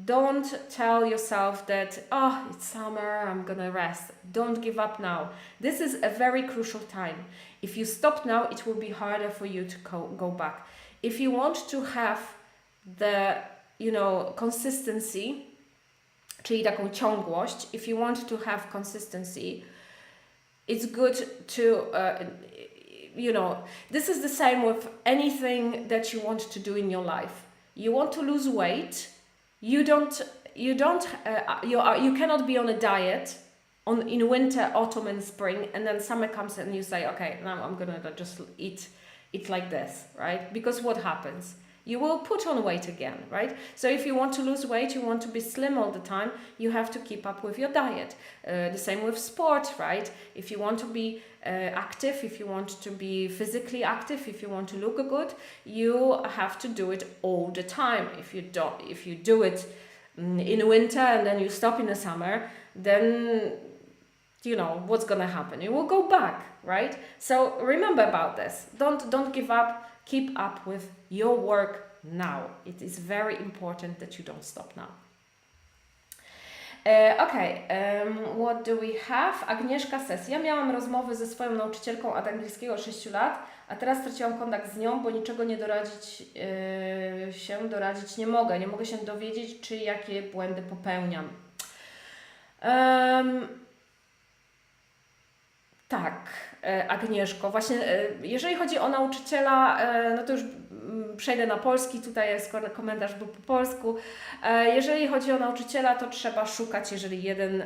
Don't tell yourself that, oh, it's summer, I'm gonna rest. Don't give up now. This is a very crucial time. If you stop now, it will be harder for you to go back. If you want to have the, you know, consistency, czyli taką ciągłość, if you want to have consistency, it's good to, you know, this is the same with anything that you want to do in your life. You want to lose weight, you cannot be on a diet in winter, autumn and spring, and then summer comes and you say, okay, now I'm gonna just eat like this, right? Because what happens? You will put on weight again, right? So if you want to lose weight, you want to be slim all the time, you have to keep up with your diet. The same with sport, right? If you want to be active, if you want to be physically active, if you want to look good, you have to do it all the time. If you do it in winter and then you stop in the summer, then you know what's gonna happen. You will go back, right? So remember about this. Don't give up. Keep up with your work now. It is very important that you don't stop now. What do we have? Agnieszka Ses. Ja miałam rozmowy ze swoją nauczycielką od angielskiego 6 lat, a teraz straciłam kontakt z nią, bo niczego nie doradzić nie mogę. Nie mogę się dowiedzieć, czy jakie błędy popełniam. Tak, Agnieszko, właśnie jeżeli chodzi o nauczyciela, no to już przejdę na polski, tutaj jest komentarz był po polsku. Jeżeli chodzi o nauczyciela, to trzeba szukać, jeżeli jeden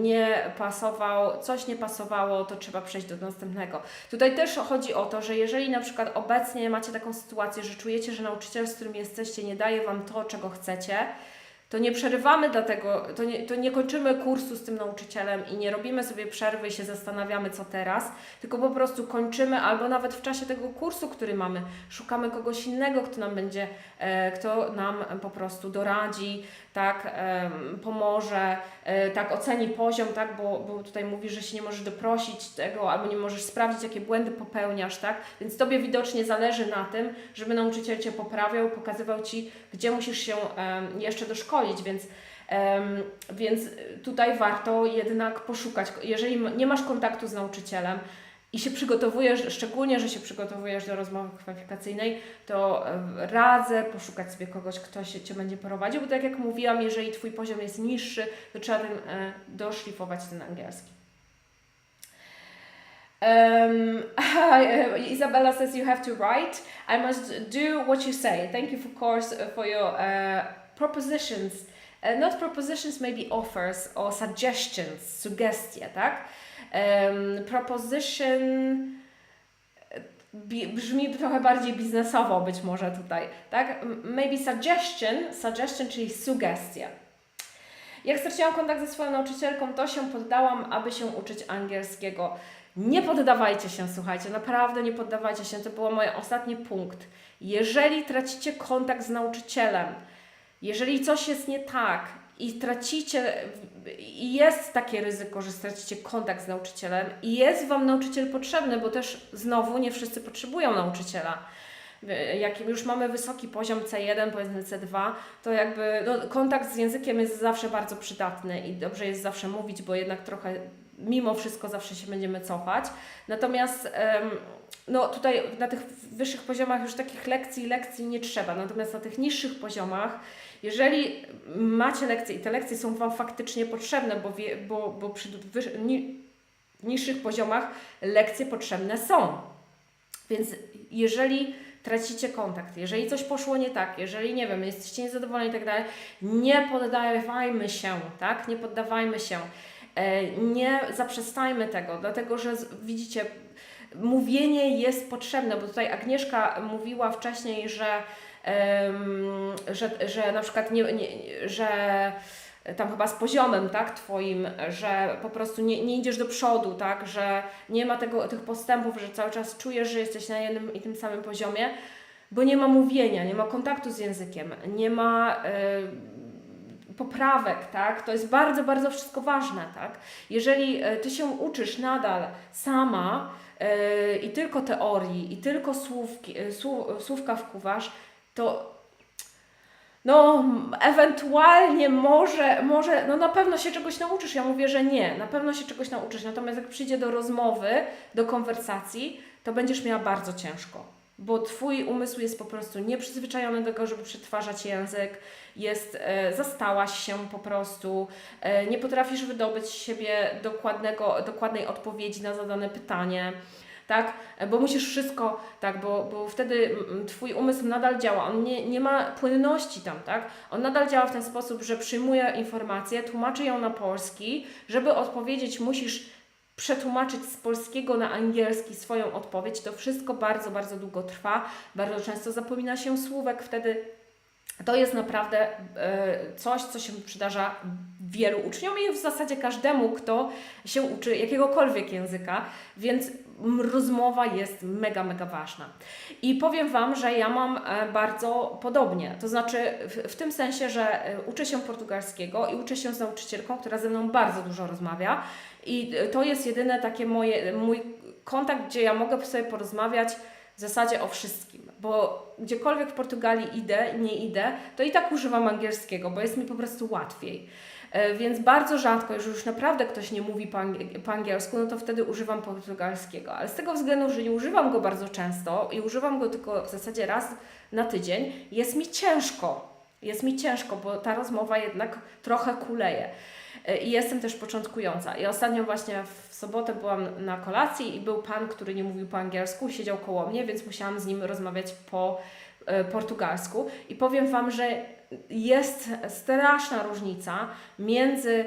nie pasował, coś nie pasowało, to trzeba przejść do następnego. Tutaj też chodzi o to, że jeżeli na przykład obecnie macie taką sytuację, że czujecie, że nauczyciel, z którym jesteście, nie daje Wam to, czego chcecie, to nie przerywamy dlatego, to nie kończymy kursu z tym nauczycielem i nie robimy sobie przerwy i się zastanawiamy, co teraz, tylko po prostu kończymy, albo nawet w czasie tego kursu, który mamy, szukamy kogoś innego, kto nam po prostu doradzi, tak, pomoże, tak, oceni poziom, tak, bo tutaj mówisz, że się nie możesz doprosić tego, albo nie możesz sprawdzić, jakie błędy popełniasz, tak, więc Tobie widocznie zależy na tym, żeby nauczyciel Cię poprawiał, pokazywał Ci, gdzie musisz się jeszcze doszkolić, więc tutaj warto jednak poszukać, jeżeli nie masz kontaktu z nauczycielem i się przygotowujesz, szczególnie, że się przygotowujesz do rozmowy kwalifikacyjnej, to radzę poszukać sobie kogoś, kto Cię będzie prowadził, bo tak jak mówiłam, jeżeli Twój poziom jest niższy, to trzeba tym doszlifować ten angielski. Isabella says you have to write. I must do what you say. Thank you, of course, for your propositions. Not propositions, maybe offers or suggestions, sugestie, tak? Proposition brzmi trochę bardziej biznesowo być może tutaj, tak? Maybe suggestion, czyli sugestia. Jak straciłam kontakt ze swoją nauczycielką, to się poddałam, aby się uczyć angielskiego. Nie poddawajcie się, słuchajcie, naprawdę nie poddawajcie się, to był mój ostatni punkt. Jeżeli tracicie kontakt z nauczycielem, jeżeli coś jest nie tak i tracicie, i jest takie ryzyko, że stracicie kontakt z nauczycielem i jest Wam nauczyciel potrzebny, bo też znowu nie wszyscy potrzebują nauczyciela. Jak już mamy wysoki poziom C1, powiedzmy C2, to jakby kontakt z językiem jest zawsze bardzo przydatny i dobrze jest zawsze mówić, bo jednak trochę mimo wszystko zawsze się będziemy cofać. Natomiast tutaj na tych wyższych poziomach już takich lekcji nie trzeba. Natomiast na tych niższych poziomach, jeżeli macie lekcje i te lekcje są Wam faktycznie potrzebne, bo przy niższych poziomach lekcje potrzebne są. Więc jeżeli tracicie kontakt, jeżeli coś poszło nie tak, jeżeli nie wiem, jesteście niezadowoleni i tak dalej, nie poddawajmy się, tak? Nie poddawajmy się. Nie zaprzestajmy tego, dlatego że widzicie, mówienie jest potrzebne, bo tutaj Agnieszka mówiła wcześniej, że na przykład że tam chyba z poziomem, tak, Twoim, że po prostu nie idziesz do przodu, tak, że nie ma tych postępów, że cały czas czujesz, że jesteś na jednym i tym samym poziomie, bo nie ma mówienia, nie ma kontaktu z językiem, nie ma poprawek, tak? To jest bardzo, bardzo wszystko ważne, tak? Jeżeli Ty się uczysz nadal sama i tylko teorii, i tylko słówka wkuwasz, to ewentualnie może, na pewno się czegoś nauczysz. Ja mówię, że nie, na pewno się czegoś nauczysz. Natomiast jak przyjdzie do rozmowy, do konwersacji, to będziesz miała bardzo ciężko. Bo Twój umysł jest po prostu nieprzyzwyczajony do tego, żeby przetwarzać język, zastałaś się po prostu, nie potrafisz wydobyć z siebie dokładnej odpowiedzi na zadane pytanie, tak? Bo musisz wszystko, tak? Bo wtedy Twój umysł nadal działa, on nie ma płynności tam, tak? On nadal działa w ten sposób, że przyjmuje informację, tłumaczy ją na polski, żeby odpowiedzieć musisz przetłumaczyć z polskiego na angielski swoją odpowiedź. To wszystko bardzo, bardzo długo trwa. Bardzo często zapomina się słówek. Wtedy to jest naprawdę coś, co się przydarza wielu uczniom i w zasadzie każdemu, kto się uczy jakiegokolwiek języka, więc rozmowa jest mega, mega ważna. I powiem Wam, że ja mam bardzo podobnie. To znaczy w tym sensie, że uczę się portugalskiego i uczę się z nauczycielką, która ze mną bardzo dużo rozmawia. I to jest jedyne takie mój kontakt, gdzie ja mogę sobie porozmawiać w zasadzie o wszystkim, bo gdziekolwiek w Portugalii nie idę, to i tak używam angielskiego, bo jest mi po prostu łatwiej. Więc bardzo rzadko, jeżeli już naprawdę ktoś nie mówi po angielsku, no to wtedy używam portugalskiego. Ale z tego względu, że nie używam go bardzo często i używam go tylko w zasadzie raz na tydzień, jest mi ciężko. Jest mi ciężko, bo ta rozmowa jednak trochę kuleje. I jestem też początkująca. I ostatnio właśnie w sobotę byłam na kolacji i był pan, który nie mówił po angielsku, siedział koło mnie, więc musiałam z nim rozmawiać po portugalsku i powiem Wam, że jest straszna różnica między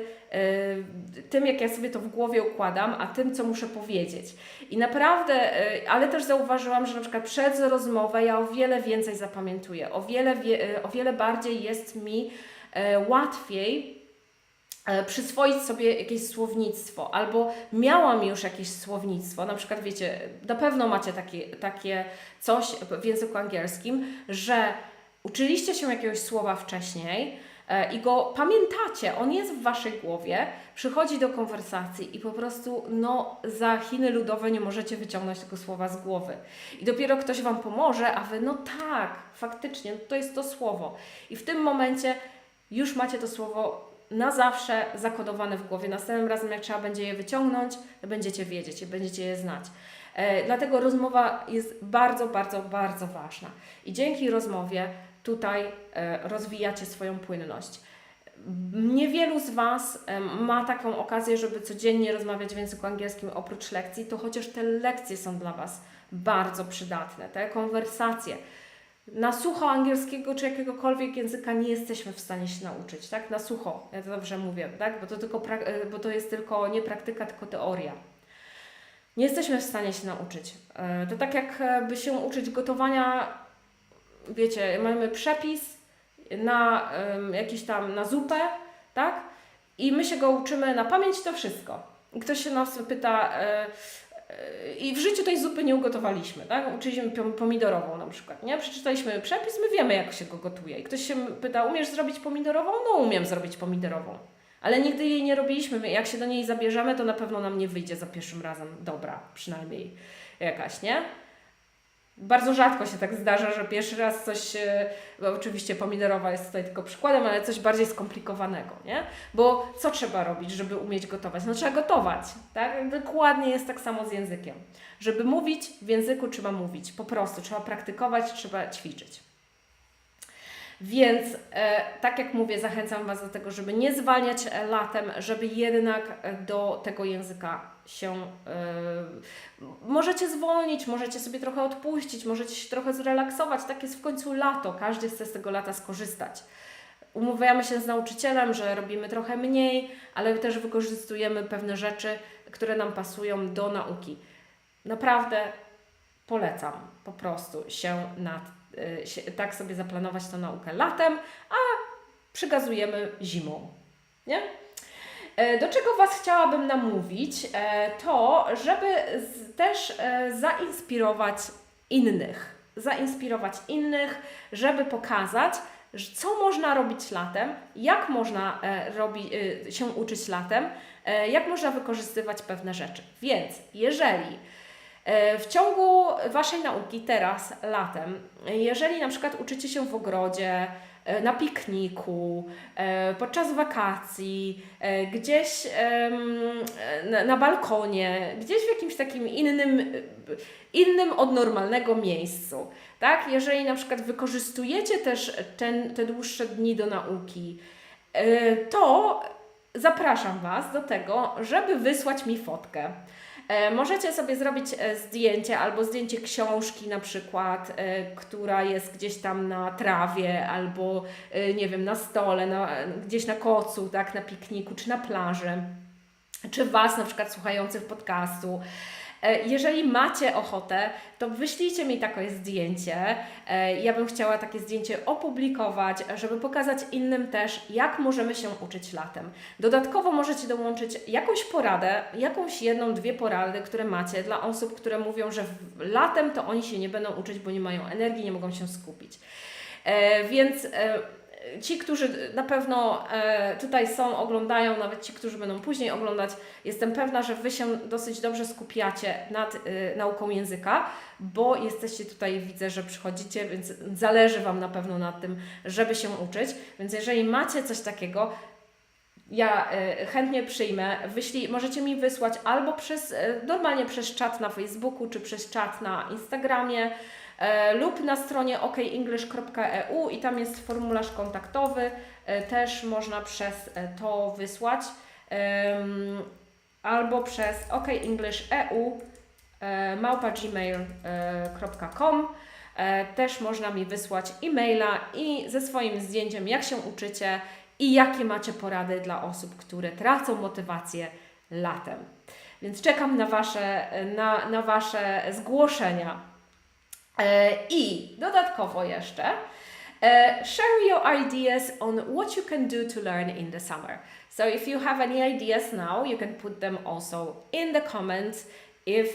tym, jak ja sobie to w głowie układam, a tym, co muszę powiedzieć. I naprawdę, ale też zauważyłam, że na przykład przez rozmowę ja o wiele więcej zapamiętuję, o wiele bardziej jest mi łatwiej przyswoić sobie jakieś słownictwo, albo miałam już jakieś słownictwo, na przykład wiecie, na pewno macie takie coś w języku angielskim, że uczyliście się jakiegoś słowa wcześniej i go pamiętacie, on jest w Waszej głowie, przychodzi do konwersacji i po prostu za Chiny ludowe nie możecie wyciągnąć tego słowa z głowy. I dopiero ktoś Wam pomoże, a Wy, tak, faktycznie, to jest to słowo. I w tym momencie już macie to słowo na zawsze zakodowane w głowie. Następnym razem, jak trzeba będzie je wyciągnąć, to będziecie wiedzieć i będziecie je znać. Dlatego rozmowa jest bardzo, bardzo, bardzo ważna. I dzięki rozmowie tutaj rozwijacie swoją płynność. Niewielu z Was ma taką okazję, żeby codziennie rozmawiać w języku angielskim oprócz lekcji, to chociaż te lekcje są dla Was bardzo przydatne, te konwersacje. Na sucho angielskiego czy jakiegokolwiek języka nie jesteśmy w stanie się nauczyć, tak? Na sucho, ja to dobrze mówię, tak? Bo to jest tylko nie praktyka, tylko teoria. Nie jesteśmy w stanie się nauczyć. To tak jakby się uczyć gotowania, wiecie, mamy przepis na jakiś tam, na zupę, tak? I my się go uczymy na pamięć, to wszystko. I ktoś się nas pyta, i w życiu tej zupy nie ugotowaliśmy, tak? Uczyliśmy pomidorową na przykład, nie? Przeczytaliśmy przepis, my wiemy, jak się go gotuje. I ktoś się pyta, umiesz zrobić pomidorową? No, umiem zrobić pomidorową. Ale nigdy jej nie robiliśmy. Jak się do niej zabierzemy, to na pewno nam nie wyjdzie za pierwszym razem dobra, przynajmniej jakaś, nie? Bardzo rzadko się tak zdarza, że pierwszy raz coś, bo oczywiście pomidorowa jest tutaj tylko przykładem, ale coś bardziej skomplikowanego, nie? Bo co trzeba robić, żeby umieć gotować? No trzeba gotować, tak? Dokładnie jest tak samo z językiem. Żeby mówić w języku trzeba mówić, po prostu trzeba praktykować, trzeba ćwiczyć. Więc tak jak mówię, zachęcam Was do tego, żeby nie zwalniać latem, żeby jednak do tego języka się możecie zwolnić, możecie sobie trochę odpuścić, możecie się trochę zrelaksować. Tak jest w końcu lato, każdy chce z tego lata skorzystać. Umawiamy się z nauczycielem, że robimy trochę mniej, ale też wykorzystujemy pewne rzeczy, które nam pasują do nauki. Naprawdę polecam po prostu tak sobie zaplanować tę naukę latem, a przygazujemy zimą. Nie? Do czego Was chciałabym namówić, to żeby też zainspirować innych, żeby pokazać, co można robić latem, jak można się uczyć latem, jak można wykorzystywać pewne rzeczy. Więc jeżeli w ciągu Waszej nauki teraz, latem, jeżeli na przykład uczycie się w ogrodzie, na pikniku, podczas wakacji, gdzieś na balkonie, gdzieś w jakimś takim innym od normalnego miejscu, tak? Jeżeli na przykład wykorzystujecie też te dłuższe dni do nauki, to zapraszam Was do tego, żeby wysłać mi fotkę. Możecie sobie zrobić zdjęcie albo zdjęcie książki na przykład, która jest gdzieś tam na trawie albo nie wiem, na stole, gdzieś na kocu, tak, na pikniku czy na plaży, czy Was na przykład słuchających podcastu. Jeżeli macie ochotę, to wyślijcie mi takie zdjęcie. Ja bym chciała takie zdjęcie opublikować, żeby pokazać innym też, jak możemy się uczyć latem. Dodatkowo możecie dołączyć jakąś poradę, jakąś jedną, dwie porady, które macie dla osób, które mówią, że latem to oni się nie będą uczyć, bo nie mają energii, nie mogą się skupić. Więc ci, którzy na pewno tutaj są, oglądają, nawet ci, którzy będą później oglądać, jestem pewna, że Wy się dosyć dobrze skupiacie nad nauką języka, bo jesteście tutaj, widzę, że przychodzicie, więc zależy Wam na pewno na tym, żeby się uczyć. Więc jeżeli macie coś takiego, ja chętnie przyjmę. Możecie mi wysłać albo normalnie przez czat na Facebooku, czy przez czat na Instagramie, lub na stronie okenglish.eu i tam jest formularz kontaktowy, też można przez to wysłać, albo przez okenglish.eu @gmail.com. też można mi wysłać e-maila i ze swoim zdjęciem, jak się uczycie i jakie macie porady dla osób, które tracą motywację latem. Więc czekam na Wasze zgłoszenia. I dodatkowo jeszcze share your ideas on what you can do to learn in the summer. So if you have any ideas now, you can put them also in the comments. If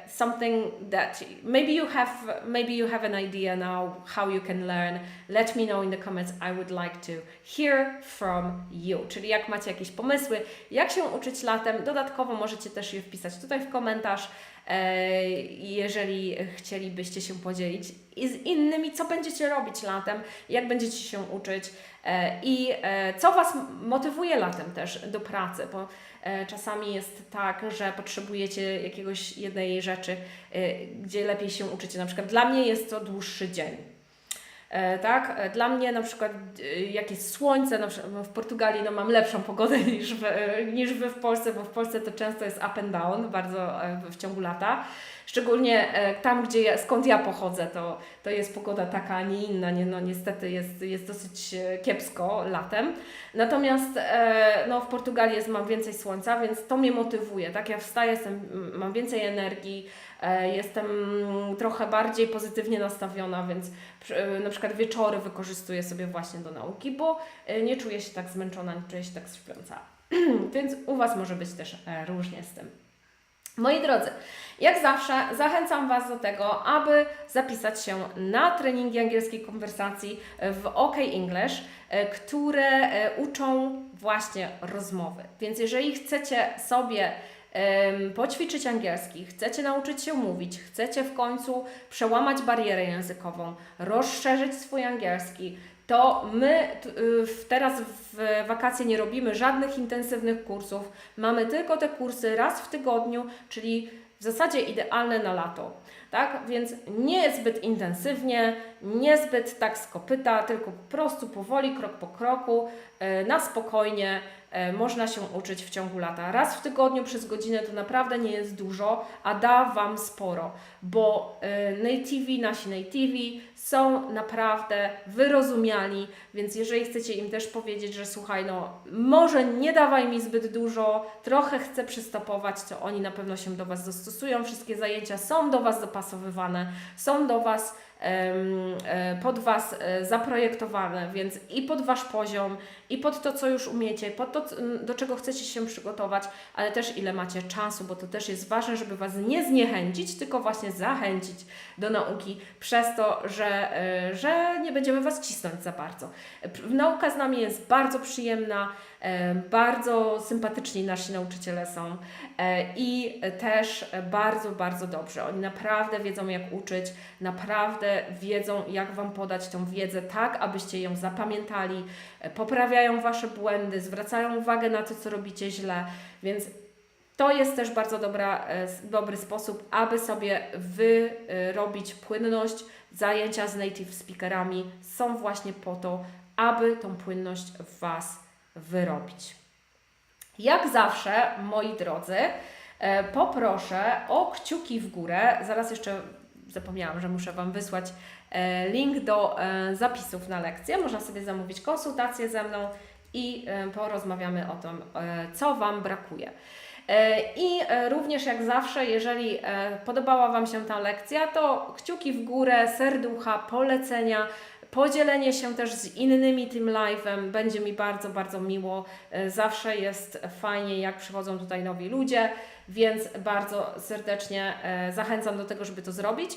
something that maybe you have an idea now how you can learn, let me know in the comments. I would like to hear from you. Czyli jak macie jakieś pomysły, jak się uczyć latem, dodatkowo możecie też je wpisać tutaj w komentarz, jeżeli chcielibyście się podzielić z innymi, co będziecie robić latem, jak będziecie się uczyć i co Was motywuje latem też do pracy, bo czasami jest tak, że potrzebujecie jednej rzeczy, gdzie lepiej się uczycie. Na przykład dla mnie jest to dłuższy dzień. Tak? Dla mnie na przykład jak jest słońce, na przykład w Portugalii mam lepszą pogodę niż Wy w Polsce, bo w Polsce to często jest up and down bardzo w ciągu lata. Szczególnie tam, skąd ja pochodzę, to jest pogoda taka, a nie inna. Niestety jest dosyć kiepsko latem. Natomiast w Portugalii mam więcej słońca, więc to mnie motywuje. Tak? Ja wstaję, mam więcej energii, jestem trochę bardziej pozytywnie nastawiona, więc na przykład wieczory wykorzystuję sobie właśnie do nauki, bo nie czuję się tak zmęczona, nie czuję się tak śpiąca. Więc u Was może być też różnie z tym. Moi drodzy, jak zawsze zachęcam Was do tego, aby zapisać się na treningi angielskiej konwersacji w OK English, które uczą właśnie rozmowy. Więc jeżeli chcecie sobie poćwiczyć angielski, chcecie nauczyć się mówić, chcecie w końcu przełamać barierę językową, rozszerzyć swój angielski, to my teraz w wakacje nie robimy żadnych intensywnych kursów. Mamy tylko te kursy raz w tygodniu, czyli w zasadzie idealne na lato. Tak? Więc nie zbyt intensywnie, nie zbyt tak z kopyta, tylko po prostu powoli, krok po kroku, na spokojnie można się uczyć w ciągu lata. Raz w tygodniu przez godzinę to naprawdę nie jest dużo, a da Wam sporo, bo nasi nativi są naprawdę wyrozumiali, więc jeżeli chcecie im też powiedzieć, że słuchaj, może nie dawaj mi zbyt dużo, trochę chcę przystopować, to oni na pewno się do Was dostosują. Wszystkie zajęcia są do Was dopasowywane, są do Was pod Was zaprojektowane, więc i pod Wasz poziom, i pod to, co już umiecie, pod to, do czego chcecie się przygotować, ale też ile macie czasu, bo to też jest ważne, żeby Was nie zniechęcić, tylko właśnie zachęcić do nauki przez to, że nie będziemy Was cisnąć za bardzo. Nauka z nami jest bardzo przyjemna, bardzo sympatyczni nasi nauczyciele są i też bardzo, bardzo dobrze. Oni naprawdę wiedzą, jak uczyć, naprawdę wiedzą, jak Wam podać tą wiedzę tak, abyście ją zapamiętali, poprawiają Wasze błędy, zwracają uwagę na to, co robicie źle, więc to jest też bardzo dobry sposób, aby sobie wyrobić płynność. Zajęcia z native speakerami są właśnie po to, aby tą płynność w Was wyrobić. Jak zawsze, moi drodzy, poproszę o kciuki w górę. Zaraz jeszcze zapomniałam, że muszę Wam wysłać link do zapisów na lekcję. Można sobie zamówić konsultację ze mną i porozmawiamy o tym, co Wam brakuje. I również jak zawsze, jeżeli podobała Wam się ta lekcja, to kciuki w górę, serducha, polecenia, podzielenie się też z innymi tym live'em, będzie mi bardzo, bardzo miło. Zawsze jest fajnie, jak przychodzą tutaj nowi ludzie, więc bardzo serdecznie zachęcam do tego, żeby to zrobić.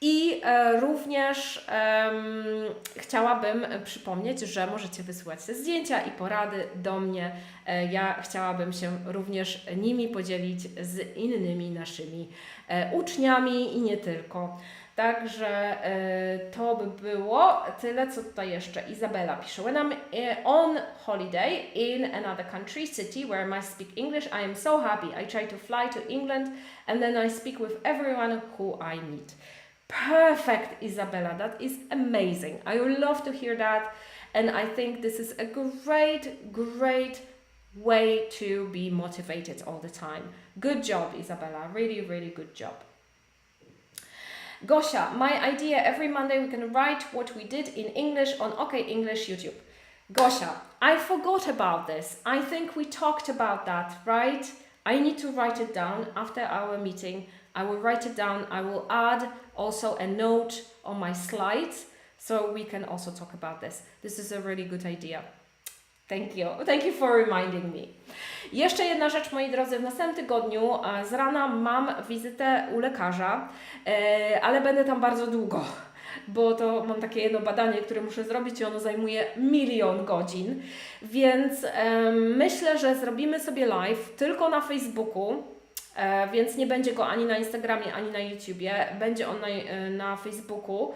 I również chciałabym przypomnieć, że możecie wysyłać te zdjęcia i porady do mnie. Ja chciałabym się również nimi podzielić z innymi naszymi uczniami i nie tylko. Także to by było tyle, co tutaj jeszcze Izabela pisze. When I'm on holiday in another country, city where I speak English, I am so happy. I try to fly to England and then I speak with everyone who I meet. Perfect, Isabella. That is amazing. I would love to hear that. And I think this is a great way to be motivated all the time. Good job, Isabella. Really, really good job. Gosia, my idea, every Monday we can write what we did in English on OK English YouTube. Gosia, I forgot about this. I think we talked about that, right? I need to write it down after our meeting. I will write it down. I will add also a note on my slides so we can also talk about this. This is a really good idea. Thank you. Thank you for reminding me. Jeszcze jedna rzecz, moi drodzy. W następnym tygodniu z rana mam wizytę u lekarza, ale będę tam bardzo długo, bo to mam takie jedno badanie, które muszę zrobić i ono zajmuje 1 000 000 godzin. Więc myślę, że zrobimy sobie live tylko na Facebooku, więc nie będzie go ani na Instagramie, ani na YouTubie. Będzie on na Facebooku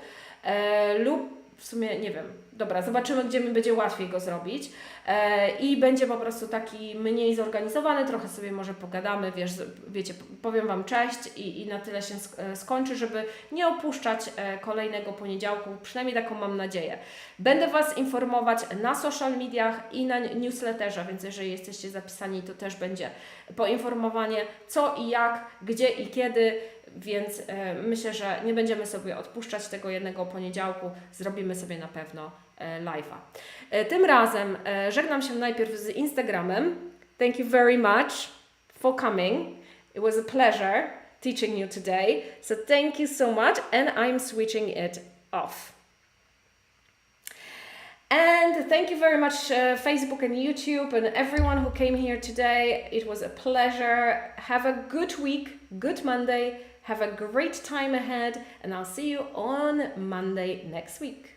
lub w sumie nie wiem. Dobra, zobaczymy, gdzie mi będzie łatwiej go zrobić. I będzie po prostu taki mniej zorganizowany, trochę sobie może pogadamy, wiecie, powiem Wam cześć i na tyle się skończy, żeby nie opuszczać kolejnego poniedziałku, przynajmniej taką mam nadzieję. Będę Was informować na social mediach i na newsletterze, więc jeżeli jesteście zapisani, to też będzie poinformowanie co i jak, gdzie i kiedy, więc myślę, że nie będziemy sobie odpuszczać tego jednego poniedziałku, zrobimy sobie na pewno live'a. Tym razem żegnam się najpierw z Instagramem. Thank you very much for coming. It was a pleasure teaching you today. So thank you so much and I'm switching it off. And thank you very much Facebook and YouTube and everyone who came here today. It was a pleasure. Have a good week, good Monday. Have a great time ahead and I'll see you on Monday next week.